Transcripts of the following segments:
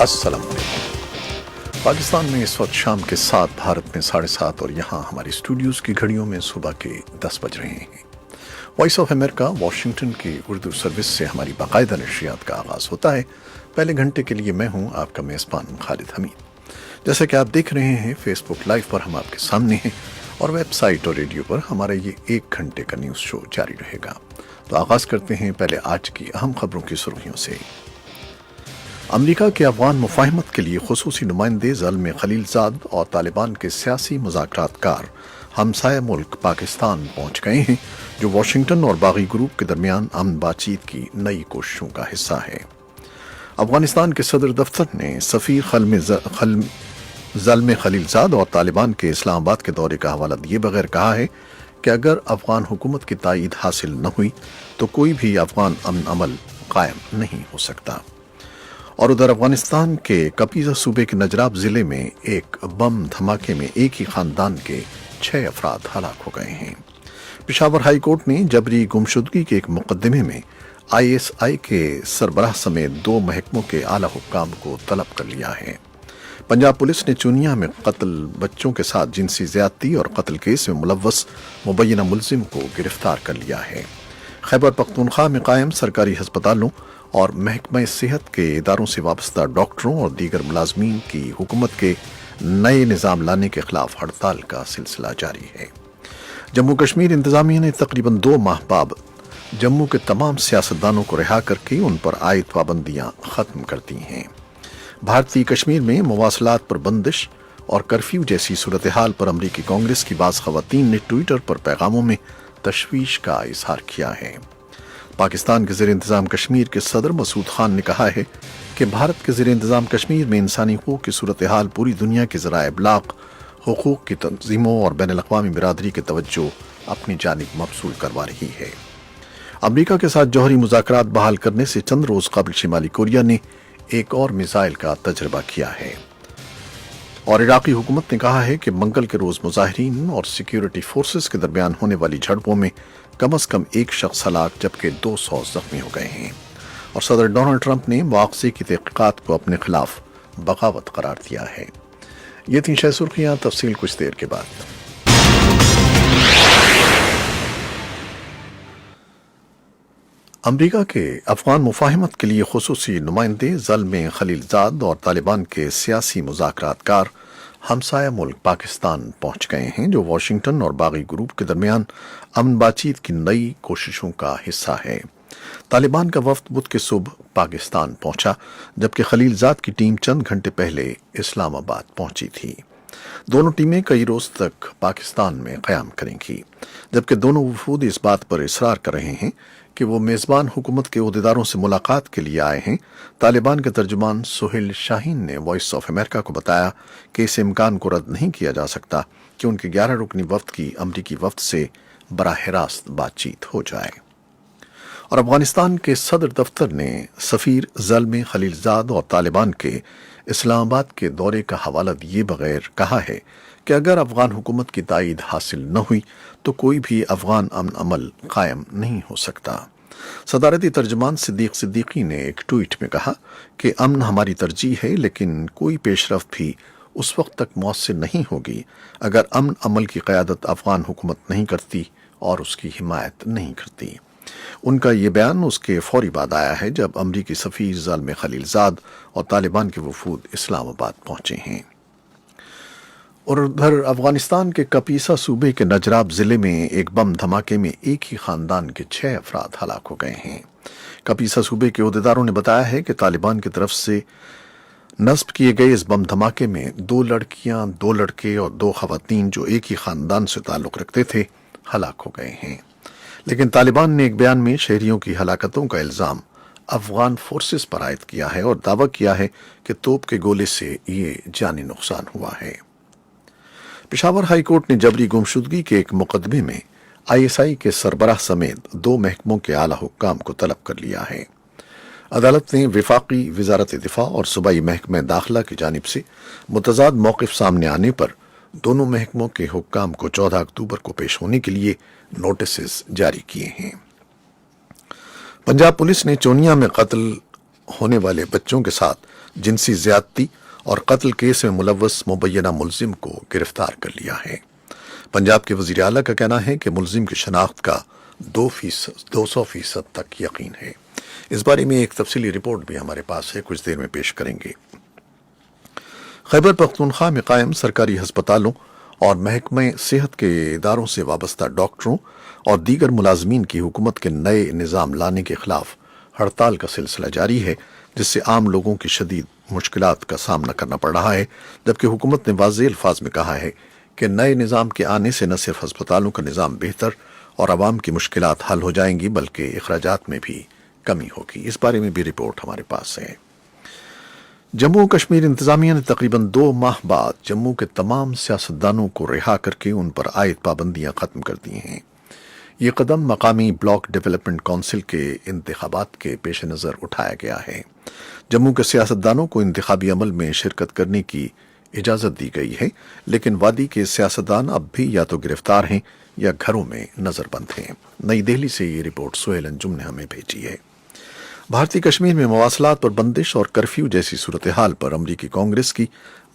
السلام علیکم۔ پاکستان میں اس وقت شام کے 7، بھارت میں 7:30 اور یہاں ہماری اسٹوڈیوز کی گھڑیوں میں صبح کے 10 بج رہے ہیں۔ وائس آف امریکہ واشنگٹن کی اردو سروس سے ہماری باقاعدہ نشریات کا آغاز ہوتا ہے۔ پہلے گھنٹے کے لیے میں ہوں آپ کا میزبان خالد حمید۔ جیسا کہ آپ دیکھ رہے ہیں فیس بک لائیو پر ہم آپ کے سامنے ہیں، اور ویب سائٹ اور ریڈیو پر ہمارا یہ 1 گھنٹے کا نیوز شو جاری رہے گا۔ تو آغاز کرتے ہیں پہلے آج کی اہم خبروں کی سرخیوں سے۔ امریکہ کے افغان مفاہمت کے لیے خصوصی نمائندے زلمے خلیلزاد اور طالبان کے سیاسی مذاکرات کار ہمسایہ ملک پاکستان پہنچ گئے ہیں، جو واشنگٹن اور باغی گروپ کے درمیان امن بات چیت کی نئی کوششوں کا حصہ ہے۔ افغانستان کے صدر دفتر نے سفیر زلمے خلیلزاد اور طالبان کے اسلام آباد کے دورے کا حوالہ دیے بغیر کہا ہے کہ اگر افغان حکومت کی تائید حاصل نہ ہوئی تو کوئی بھی افغان امن عمل قائم نہیں ہو سکتا۔ اور ادھر افغانستان کے کپیزہ صوبے کے نجراب ضلع میں ایک بم دھماکے میں ایک ہی خاندان کے 6 افراد ہلاک ہو گئے ہیں۔ پشاور ہائی کورٹ نے جبری گمشدگی کے ایک مقدمے میں ISI کے سربراہ سمیت 2 محکموں کے اعلیٰ حکام کو طلب کر لیا ہے۔ پنجاب پولیس نے چونیا میں قتل، بچوں کے ساتھ جنسی زیادتی اور قتل کیس میں ملوث مبینہ ملزم کو گرفتار کر لیا ہے۔ خیبر پختونخوا میں قائم سرکاری ہسپتالوں اور محکمہ صحت کے اداروں سے وابستہ ڈاکٹروں اور دیگر ملازمین کی حکومت کے نئے نظام لانے کے خلاف ہڑتال کا سلسلہ جاری ہے۔ جموں کشمیر انتظامیہ نے تقریباً 2 ماہ بعد جموں کے تمام سیاستدانوں کو رہا کر کے ان پر عائد پابندیاں ختم کر دی ہیں۔ بھارتی کشمیر میں مواصلات پر بندش اور کرفیو جیسی صورتحال پر امریکی کانگریس کی بعض خواتین نے ٹویٹر پر پیغاموں میں تشویش کا اظہار کیا ہے۔ پاکستان کے زیر انتظام کشمیر کے صدر مسعود خان نے کہا ہے کہ بھارت کے زیر انتظام کشمیر میں انسانی حقوق کی صورتحال پوری دنیا کے ذرائع ابلاغ، حقوق کی تنظیموں اور بین الاقوامی برادری کی توجہ اپنی جانب مبذول کروا رہی ہے۔ امریکہ کے ساتھ جوہری مذاکرات بحال کرنے سے چند روز قبل شمالی کوریا نے ایک اور میزائل کا تجربہ کیا ہے، اور عراقی حکومت نے کہا ہے کہ منگل کے روز مظاہرین اور سیکیورٹی فورسز کے درمیان ہونے والی جھڑپوں میں کم از کم 1 شخص ہلاک جبکہ 200 زخمی ہو گئے ہیں، اور صدر ڈونلڈ ٹرمپ نے مواخذے کی تحقیقات کو اپنے خلاف بغاوت قرار دیا ہے۔ یہ تھیں 6 سرخیاں، تفصیل کچھ دیر کے بعد۔ امریکہ کے افغان مفاہمت کے لیے خصوصی نمائندے زلمے خلیلزاد اور طالبان کے سیاسی مذاکرات کار ہمسایہ ملک پاکستان پہنچ گئے ہیں، جو واشنگٹن اور باغی گروپ کے درمیان امن بات چیت کی نئی کوششوں کا حصہ ہے۔ طالبان کا وفد بدھ کی صبح پاکستان پہنچا، جبکہ خلیلزاد کی ٹیم چند گھنٹے پہلے اسلام آباد پہنچی تھی۔ دونوں ٹیمیں کئی روز تک پاکستان میں قیام کریں گی، جبکہ دونوں وفود اس بات پر اصرار کر رہے ہیں کہ وہ میزبان حکومت کے عہدیداروں سے ملاقات کے لیے آئے ہیں۔ طالبان کے ترجمان سہیل شاہین نے وائس آف امریکہ کو بتایا کہ اس امکان کو رد نہیں کیا جا سکتا کہ ان کے 11 رکنی وفد کی امریکی وفد سے براہ راست بات چیت ہو جائے۔ اور افغانستان کے صدر دفتر نے سفیر زلمے خلیلزاد اور طالبان کے اسلام آباد کے دورے کا حوالہ دیے بغیر کہا ہے کہ اگر افغان حکومت کی تائید حاصل نہ ہوئی تو کوئی بھی افغان امن عمل قائم نہیں ہو سکتا۔ صدارتی ترجمان صدیق صدیقی نے ایک ٹویٹ میں کہا کہ امن ہماری ترجیح ہے، لیکن کوئی پیش رفت بھی اس وقت تک مؤثر نہیں ہوگی اگر امن عمل کی قیادت افغان حکومت نہیں کرتی اور اس کی حمایت نہیں کرتی۔ ان کا یہ بیان اس کے فوری بعد آیا ہے جب امریکی سفیر زلمے خلیلزاد اور طالبان کے وفود اسلام آباد پہنچے ہیں۔ اور ادھر افغانستان کے کپیسا صوبے کے نجراب ضلع میں ایک بم دھماکے میں ایک ہی خاندان کے 6 افراد ہلاک ہو گئے ہیں۔ کپیسا صوبے کے عہدیداروں نے بتایا ہے کہ طالبان کی طرف سے نصب کیے گئے اس بم دھماکے میں 2 لڑکیاں، 2 لڑکے اور 2 خواتین جو ایک ہی خاندان سے تعلق رکھتے تھے ہلاک ہو گئے ہیں، لیکن طالبان نے ایک بیان میں شہریوں کی ہلاکتوں کا الزام افغان فورسز پر عائد کیا ہے اور دعویٰ کیا ہے کہ توپ کے گولے سے یہ جانی نقصان ہوا ہے۔ پشاور ہائی کورٹ نے جبری گمشدگی کے ایک مقدمے میں ISI کے سربراہ سمیت 2 محکموں کے اعلیٰ حکام کو طلب کر لیا ہے۔ عدالت نے وفاقی وزارت دفاع اور صوبائی محکمہ داخلہ کی جانب سے متضاد موقف سامنے آنے پر دونوں محکموں کے حکام کو 14 اکتوبر کو پیش ہونے کے لیے نوٹسز جاری کیے ہیں۔ پنجاب پولیس نے چونیا میں قتل، ہونے والے بچوں کے ساتھ جنسی زیادتی اور قتل کیس میں ملوث مبینہ ملزم کو گرفتار کر لیا ہے۔ پنجاب کے وزیر اعلیٰ کا کہنا ہے کہ ملزم کی شناخت کا 200% تک یقین ہے۔ اس بارے میں ایک تفصیلی رپورٹ بھی ہمارے پاس ہے، کچھ دیر میں پیش کریں گے۔ خیبر پختونخوا میں قائم سرکاری ہسپتالوں اور محکمہ صحت کے اداروں سے وابستہ ڈاکٹروں اور دیگر ملازمین کی حکومت کے نئے نظام لانے کے خلاف ہڑتال کا سلسلہ جاری ہے، جس سے عام لوگوں کی شدید مشکلات کا سامنا کرنا پڑ رہا ہے، جبکہ حکومت نے واضح الفاظ میں کہا ہے کہ نئے نظام کے آنے سے نہ صرف ہسپتالوں کا نظام بہتر اور عوام کی مشکلات حل ہو جائیں گی بلکہ اخراجات میں بھی کمی ہوگی۔ اس بارے میں بھی رپورٹ ہمارے پاس ہے۔ جموں و کشمیر انتظامیہ نے تقریباً 2 ماہ بعد جموں کے تمام سیاستدانوں کو رہا کر کے ان پر عائد پابندیاں ختم کر دی ہیں۔ یہ قدم مقامی بلاک ڈیولپمنٹ کونسل کے انتخابات کے پیش نظر اٹھایا گیا ہے۔ جموں کے سیاستدانوں کو انتخابی عمل میں شرکت کرنے کی اجازت دی گئی ہے، لیکن وادی کے سیاستدان اب بھی یا تو گرفتار ہیں یا گھروں میں نظر بند ہیں۔ نئی دہلی سے یہ رپورٹ سہیل انجم نے ہمیں بھیجی ہے۔ بھارتی کشمیر میں مواصلات پر بندش اور کرفیو جیسی صورتحال پر امریکی کانگریس کی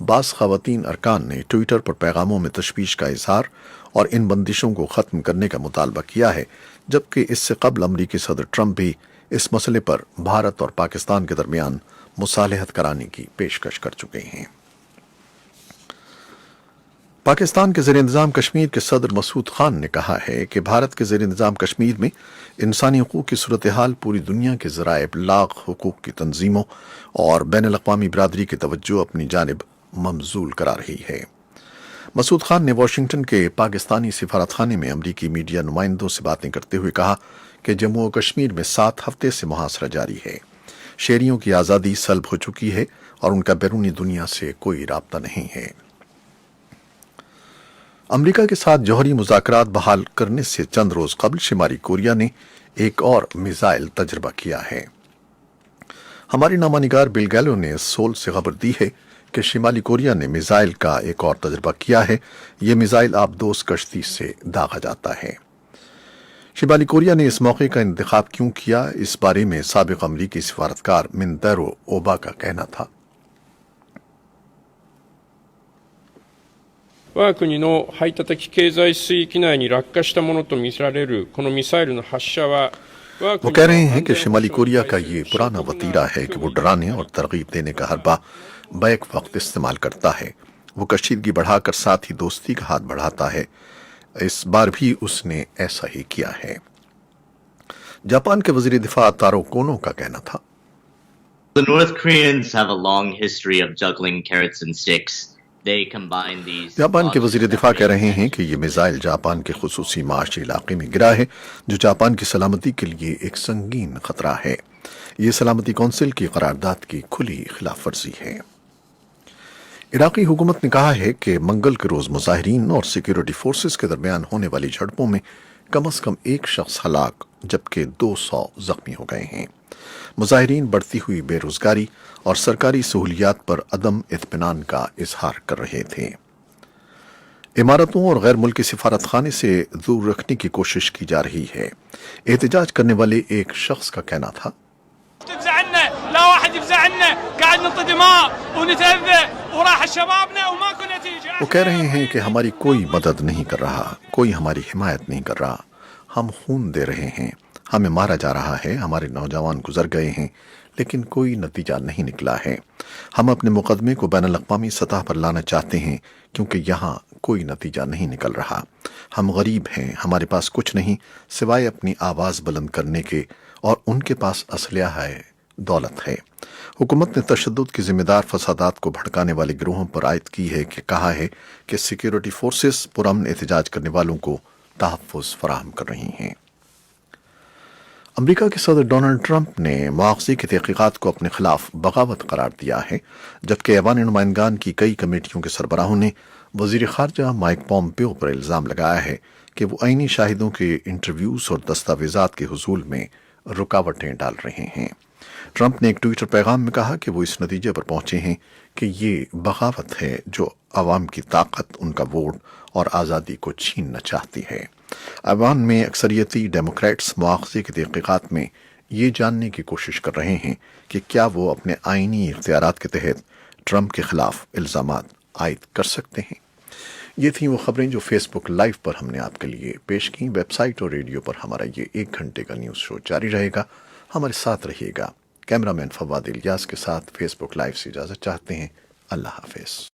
بعض خواتین ارکان نے ٹوئٹر پر پیغاموں میں تشویش کا اظہار اور ان بندشوں کو ختم کرنے کا مطالبہ کیا ہے، جبکہ اس سے قبل امریکی صدر ٹرمپ بھی اس مسئلے پر بھارت اور پاکستان کے درمیان مصالحت کرانے کی پیشکش کر چکے ہیں۔ پاکستان کے زیر انتظام کشمیر کے صدر مسعود خان نے کہا ہے کہ بھارت کے زیر انتظام کشمیر میں انسانی حقوق کی صورتحال پوری دنیا کے ذرائع ابلاغ، حقوق کی تنظیموں اور بین الاقوامی برادری کی توجہ اپنی جانب مبذول کرا رہی ہے۔ مسعود خان نے واشنگٹن کے پاکستانی سفارتخانے میں امریکی میڈیا نمائندوں سے باتیں کرتے ہوئے کہا کہ جموں و کشمیر میں 7 ہفتے سے محاصرہ جاری ہے، شہریوں کی آزادی سلب ہو چکی ہے اور ان کا بیرونی دنیا سے کوئی رابطہ نہیں ہے۔ امریکہ کے ساتھ جوہری مذاکرات بحال کرنے سے چند روز قبل شمالی کوریا نے ایک اور میزائل تجربہ کیا ہے۔ ہماری نامہ نگار بل گیلو نے سول سے خبر دی ہے کہ شمالی کوریا نے میزائل کا ایک اور تجربہ کیا ہے۔ یہ میزائل آبدوز کشتی سے داغا جاتا ہے۔ شمالی کوریا نے اس موقع کا انتخاب کیوں کیا، اس بارے میں سابق امریکی سفارتکار منتیرو اوبا کا کہنا تھا۔ 我が国の排他的経済水域内に落下したものとみられるこのミサイルの発射は وہ کہہ رہے ہیں کہ شمالی کوریا کا یہ پرانا وتیرہ ہے کہ وہ ڈرانے اور ترغیب دینے کا حربہ بیک وقت استعمال کرتا ہے۔ وہ کشیدگی بڑھا کر ساتھ ہی دوستی کا ہاتھ بڑھاتا ہے۔ اس بار بھی اس نے ایسا ہی کیا ہے۔ جاپان کے وزیر دفاع تارو کونو کا کہنا تھا۔ The North Koreans have a long history of juggling carrots and sticks. Japan کے وزیر دفاع کہہ رہے ہیں کہ یہ میزائل جاپان کے خصوصی معاشی علاقے میں گرا ہے، جو جاپان کی سلامتی کے لیے ایک سنگین خطرہ ہے۔ یہ سلامتی کونسل کی قرارداد کی کھلی خلاف ورزی ہے۔ عراقی حکومت نے کہا ہے کہ منگل کے روز مظاہرین اور سیکیورٹی فورسز کے درمیان ہونے والی جھڑپوں میں کم از کم 1 شخص ہلاک جبکہ 200 زخمی ہو گئے ہیں۔ مظاہرین بڑھتی ہوئی بے روزگاری اور سرکاری سہولیات پر عدم اطمینان کا اظہار کر رہے تھے۔ عمارتوں اور غیر ملکی سفارت خانے سے دور رکھنے کی کوشش کی جا رہی ہے۔ احتجاج کرنے والے ایک شخص کا کہنا تھا، وہ کہہ رہے ہیں کہ ہماری کوئی مدد نہیں کر رہا، کوئی ہماری حمایت نہیں کر رہا، ہم خون دے رہے ہیں، ہمیں مارا جا رہا ہے، ہمارے نوجوان گزر گئے ہیں لیکن کوئی نتیجہ نہیں نکلا ہے۔ ہم اپنے مقدمے کو بین الاقوامی سطح پر لانا چاہتے ہیں کیونکہ یہاں کوئی نتیجہ نہیں نکل رہا۔ ہم غریب ہیں، ہمارے پاس کچھ نہیں سوائے اپنی آواز بلند کرنے کے، اور ان کے پاس اسلحہ ہے، دولت ہے۔ حکومت نے تشدد کی ذمہ دار فسادات کو بھڑکانے والے گروہوں پر عائد کی ہے کہ کہا ہے کہ سیکیورٹی فورسز پرامن احتجاج کرنے والوں کو تحفظ فراہم کر رہی ہیں۔ امریکہ کے صدر ڈونلڈ ٹرمپ نے مواخذے کی تحقیقات کو اپنے خلاف بغاوت قرار دیا ہے، جبکہ ایوان نمائندگان کی کئی کمیٹیوں کے سربراہوں نے وزیر خارجہ مائک پومپیو پر الزام لگایا ہے کہ وہ عینی شاہدوں کے انٹرویوز اور دستاویزات کے حصول میں رکاوٹیں ڈال رہے ہیں۔ ٹرمپ نے ایک ٹویٹر پیغام میں کہا کہ وہ اس نتیجے پر پہنچے ہیں کہ یہ بغاوت ہے جو عوام کی طاقت، ان کا ووٹ اور آزادی کو چھیننا چاہتی ہے۔ ایوان میں اکثریتی ڈیموکریٹس مواخذے کی تحقیقات میں یہ جاننے کی کوشش کر رہے ہیں کہ کیا وہ اپنے آئینی اختیارات کے تحت ٹرمپ کے خلاف الزامات عائد کر سکتے ہیں۔ یہ تھیں وہ خبریں جو فیس بک لائیو پر ہم نے آپ کے لیے پیش کیں۔ ویب سائٹ اور ریڈیو پر ہمارا یہ 1 گھنٹے کا نیوز شو جاری رہے گا، ہمارے ساتھ رہیے گا۔ کیمرہ مین فواد الیاس کے ساتھ فیس بک لائیو سے اجازت چاہتے ہیں۔ اللہ حافظ۔